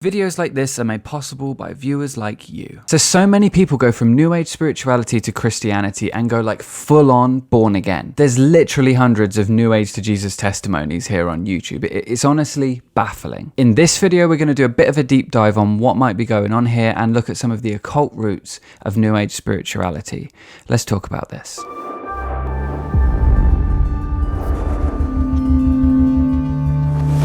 Videos like this are made possible by viewers like you. So many people go from New Age spirituality to Christianity and go like full on born again. There's literally hundreds of New Age to Jesus testimonies here on YouTube. It's honestly baffling. In this video, we're going to do a bit of a deep dive on what might be going on here and look at some of the occult roots of New Age spirituality. Let's talk about this.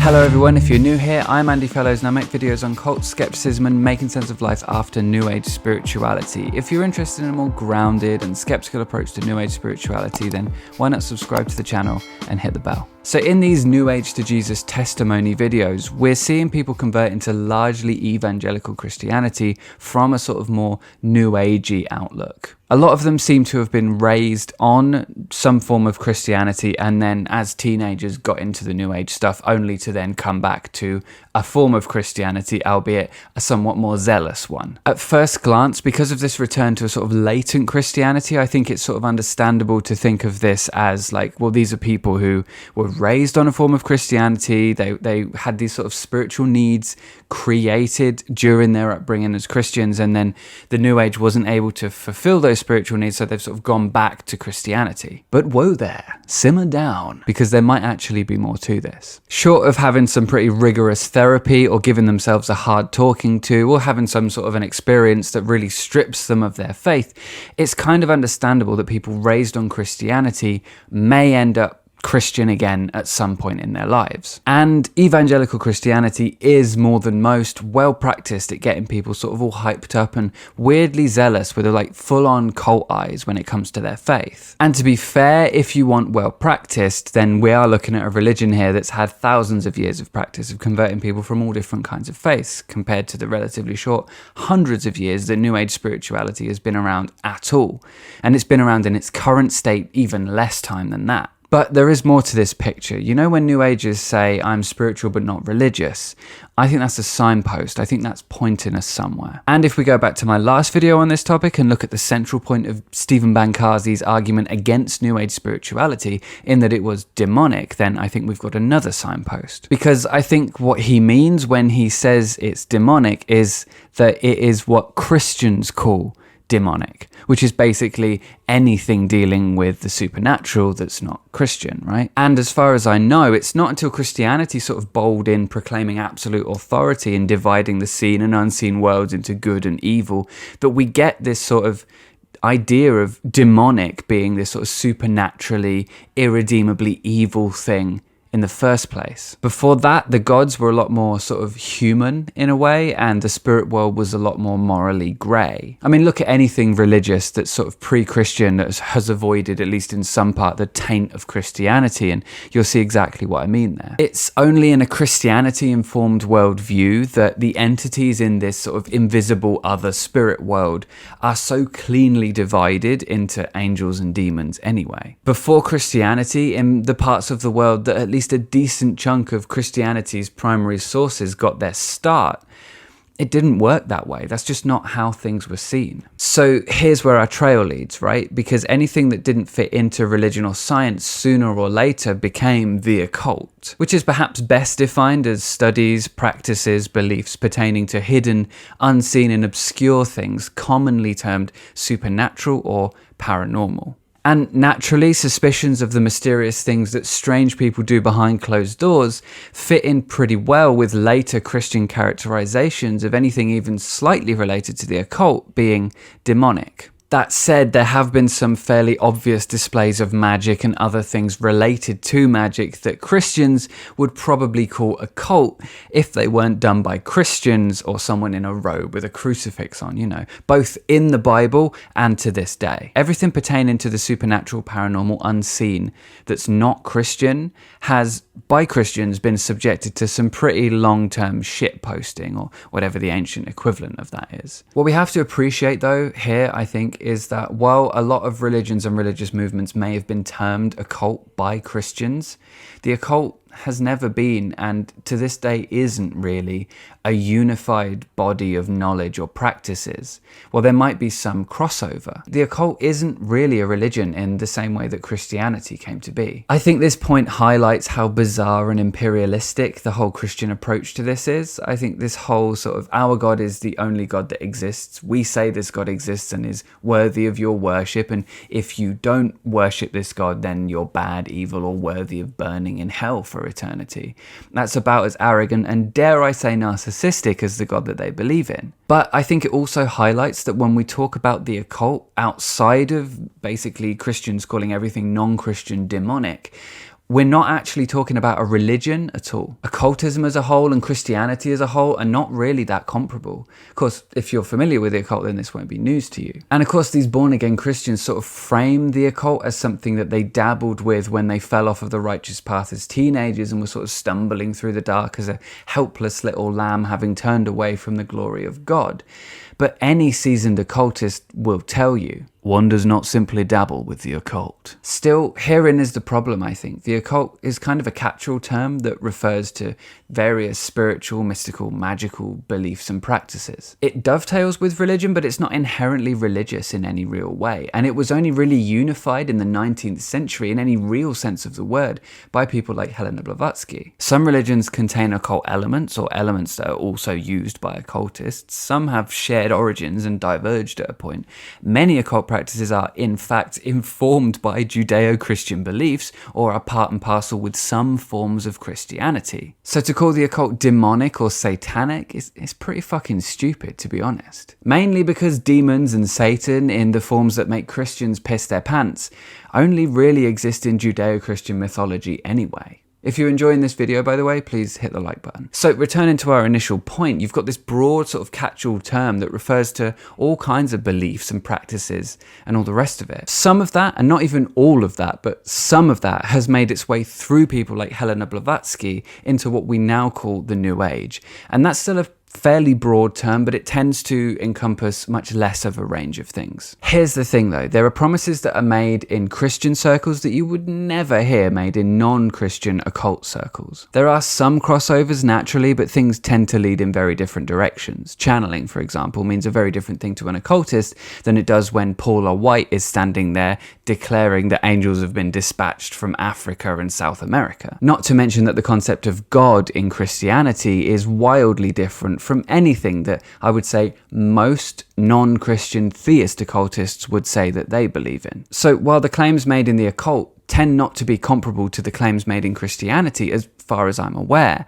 Hello everyone, if you're new here, I'm Andy Fellows and I make videos on cult skepticism and making sense of life after New Age spirituality. If you're interested in a more grounded and skeptical approach to New Age spirituality, then why not subscribe to the channel and hit the bell. So in these New Age to Jesus testimony videos, we're seeing people convert into largely evangelical Christianity from a sort of more New Agey outlook. A lot of them seem to have been raised on some form of Christianity and then as teenagers got into the New Age stuff only to then come back to a form of Christianity, albeit a somewhat more zealous one. At first glance, because of this return to a sort of latent Christianity, I think it's sort of understandable to think of this as like, well, these are people who were raised on a form of Christianity. They had these sort of spiritual needs created during their upbringing as Christians, and then the New Age wasn't able to fulfill those spiritual needs, so they've sort of gone back to Christianity. But whoa there, simmer down, because there might actually be more to this. Short of having some pretty rigorous therapy or giving themselves a hard talking to or having some sort of an experience that really strips them of their faith, it's kind of understandable that people raised on Christianity may end up Christian again at some point in their lives. And evangelical Christianity is more than most well practiced at getting people sort of all hyped up and weirdly zealous with a like full-on cult eyes when it comes to their faith. And to be fair, if you want well practiced, then we are looking at a religion here that's had thousands of years of practice of converting people from all different kinds of faiths, compared to the relatively short hundreds of years that New Age spirituality has been around at all. And it's been around in its current state even less time than that. But there is more to this picture. You know, when New Agers say, I'm spiritual but not religious, I think that's a signpost. I think that's pointing us somewhere. And if we go back to my last video on this topic and look at the central point of Stephen Bancarzi's argument against New Age spirituality, in that it was demonic, then I think we've got another signpost. Because I think what he means when he says it's demonic is that it is what Christians call demonic, which is basically anything dealing with the supernatural that's not Christian, right? And as far as I know, it's not until Christianity sort of bowled in proclaiming absolute authority and dividing the seen and unseen worlds into good and evil that we get this sort of idea of demonic being this sort of supernaturally, irredeemably evil thing in the first place. Before that, the gods were a lot more sort of human in a way, and the spirit world was a lot more morally grey. I mean, look at anything religious that's sort of pre-Christian that has avoided, at least in some part, the taint of Christianity, and you'll see exactly what I mean there. It's only in a Christianity-informed worldview that the entities in this sort of invisible other spirit world are so cleanly divided into angels and demons anyway. Before Christianity, in the parts of the world that at least a decent chunk of Christianity's primary sources got their start, it didn't work that way. That's just not how things were seen. So here's where our trail leads, right? Because anything that didn't fit into religion or science sooner or later became the occult, which is perhaps best defined as studies, practices, beliefs pertaining to hidden, unseen and obscure things commonly termed supernatural or paranormal. And naturally, suspicions of the mysterious things that strange people do behind closed doors fit in pretty well with later Christian characterizations of anything even slightly related to the occult being demonic. That said, there have been some fairly obvious displays of magic and other things related to magic that Christians would probably call occult if they weren't done by Christians or someone in a robe with a crucifix on, you know, both in the Bible and to this day. Everything pertaining to the supernatural, paranormal, unseen that's not Christian has, by Christians, been subjected to some pretty long-term shit posting or whatever the ancient equivalent of that is. What we have to appreciate though here, I think, is that while a lot of religions and religious movements may have been termed occult by Christians, the occult has never been, and to this day isn't really, a unified body of knowledge or practices. Well, there might be some crossover. The occult isn't really a religion in the same way that Christianity came to be. I think this point highlights how bizarre and imperialistic the whole Christian approach to this is. I think this whole sort of, our God is the only God that exists. We say this God exists and is worthy of your worship, and if you don't worship this God, then you're bad, evil, or worthy of burning in hell for eternity. That's about as arrogant and, dare I say, narcissistic as the God that they believe in. But I think it also highlights that when we talk about the occult outside of basically Christians calling everything non-Christian demonic, we're not actually talking about a religion at all. Occultism as a whole and Christianity as a whole are not really that comparable. Of course, if you're familiar with the occult, then this won't be news to you. And of course, these born-again Christians sort of frame the occult as something that they dabbled with when they fell off of the righteous path as teenagers and were sort of stumbling through the dark as a helpless little lamb having turned away from the glory of God. But any seasoned occultist will tell you, one does not simply dabble with the occult. Still, herein is the problem, I think. The occult is kind of a catch-all term that refers to various spiritual, mystical, magical beliefs and practices. It dovetails with religion, but it's not inherently religious in any real way. And it was only really unified in the 19th century in any real sense of the word by people like Helena Blavatsky. Some religions contain occult elements or elements that are also used by occultists. Some have shared origins and diverged at a point. Many occult practices are, in fact, informed by Judeo-Christian beliefs or are part and parcel with some forms of Christianity. So to call the occult demonic or satanic is pretty fucking stupid, to be honest. Mainly because demons and Satan, in the forms that make Christians piss their pants, only really exist in Judeo-Christian mythology anyway. If you're enjoying this video, by the way, please hit the like button. So returning to our initial point, you've got this broad sort of catch-all term that refers to all kinds of beliefs and practices and all the rest of it. Some of that, and not even all of that, but some of that has made its way through people like Helena Blavatsky into what we now call the New Age. And that's still a fairly broad term, but it tends to encompass much less of a range of things. Here's the thing though, there are promises that are made in Christian circles that you would never hear made in non-Christian occult circles. There are some crossovers naturally, but things tend to lead in very different directions. Channeling, for example, means a very different thing to an occultist than it does when Paula White is standing there declaring that angels have been dispatched from Africa and South America. Not to mention that the concept of God in Christianity is wildly different from anything that I would say most non-Christian theist occultists would say that they believe in. So while the claims made in the occult tend not to be comparable to the claims made in Christianity, as far as I'm aware,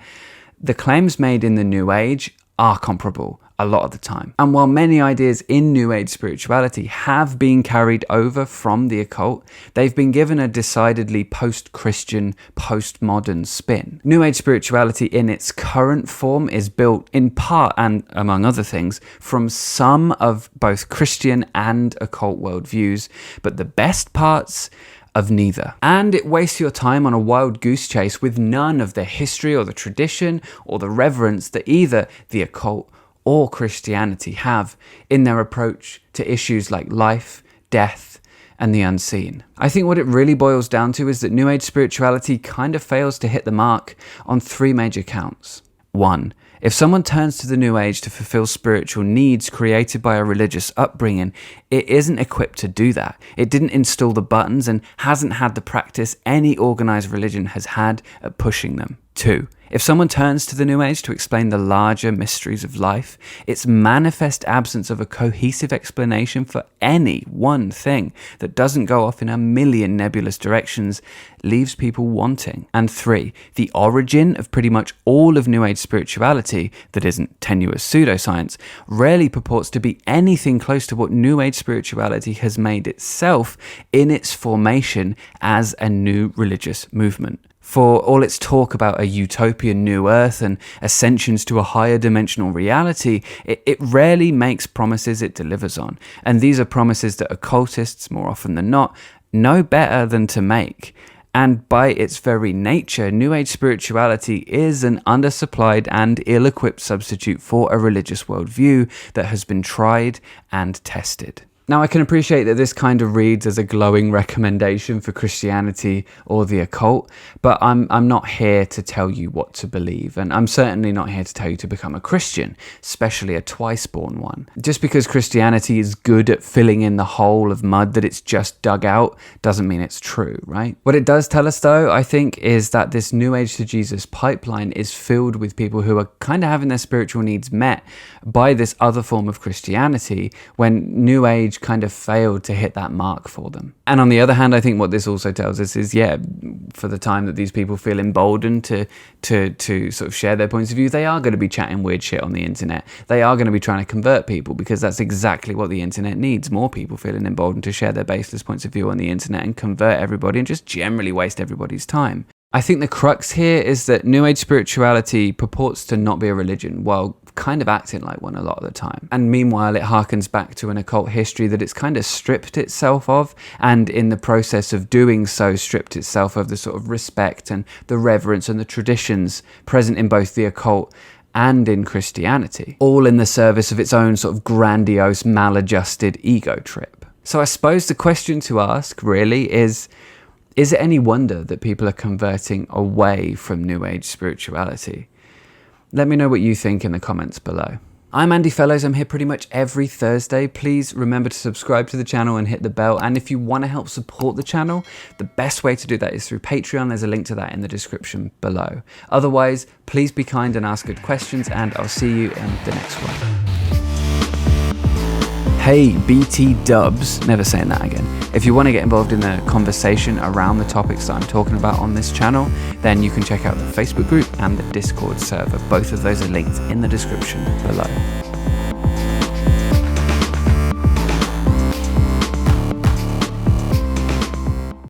the claims made in the New Age are comparable a lot of the time. And while many ideas in New Age spirituality have been carried over from the occult, they've been given a decidedly post-Christian, post-modern spin. New Age spirituality in its current form is built in part, and among other things, from some of both Christian and occult worldviews, but the best parts of neither. And it wastes your time on a wild goose chase with none of the history or the tradition or the reverence that either the occult or Christianity have in their approach to issues like life, death, and the unseen. I think what it really boils down to is that New Age spirituality kind of fails to hit the mark on three major counts. 1. If someone turns to the New Age to fulfill spiritual needs created by a religious upbringing, it isn't equipped to do that. It didn't install the buttons and hasn't had the practice any organized religion has had at pushing them. 2. If someone turns to the New Age to explain the larger mysteries of life, its manifest absence of a cohesive explanation for any one thing that doesn't go off in a million nebulous directions leaves people wanting. And 3, the origin of pretty much all of New Age spirituality that isn't tenuous pseudoscience rarely purports to be anything close to what New Age spirituality has made itself in its formation as a new religious movement. For all its talk about a utopian new earth and ascensions to a higher dimensional reality, it rarely makes promises it delivers on. And these are promises that occultists, more often than not, know better than to make. And by its very nature, New Age spirituality is an undersupplied and ill-equipped substitute for a religious worldview that has been tried and tested. Now, I can appreciate that this kind of reads as a glowing recommendation for Christianity or the occult, but I'm not here to tell you what to believe, and I'm certainly not here to tell you to become a Christian, especially a twice-born one. Just because Christianity is good at filling in the hole of mud that it's just dug out doesn't mean it's true, right? What it does tell us, though, I think, is that this New Age to Jesus pipeline is filled with people who are kind of having their spiritual needs met by this other form of Christianity when New Age kind of failed to hit that mark for them. And on the other hand, I think what this also tells us is, for the time that these people feel emboldened to sort of share their points of view, they are going to be chatting weird shit on the internet. They are going to be trying to convert people, because that's exactly what the internet needs. More people feeling emboldened to share their baseless points of view on the internet and convert everybody and just generally waste everybody's time. I think the crux here is that New Age spirituality purports to not be a religion, while kind of acting like one a lot of the time. And meanwhile, it harkens back to an occult history that it's kind of stripped itself of, and in the process of doing so, stripped itself of the sort of respect and the reverence and the traditions present in both the occult and in Christianity, all in the service of its own sort of grandiose, maladjusted ego trip. So I suppose the question to ask really is it any wonder that people are converting away from New Age spirituality? Let me know what you think in the comments below. I'm Andy Fellows. I'm here pretty much every Thursday. Please remember to subscribe to the channel and hit the bell. And if you want to help support the channel, the best way to do that is through Patreon. There's a link to that in the description below. Otherwise, please be kind and ask good questions, and I'll see you in the next one. Hey, BT dubs, never saying that again. If you want to get involved in the conversation around the topics that I'm talking about on this channel, then you can check out the Facebook group and the Discord server. Both of those are linked in the description below.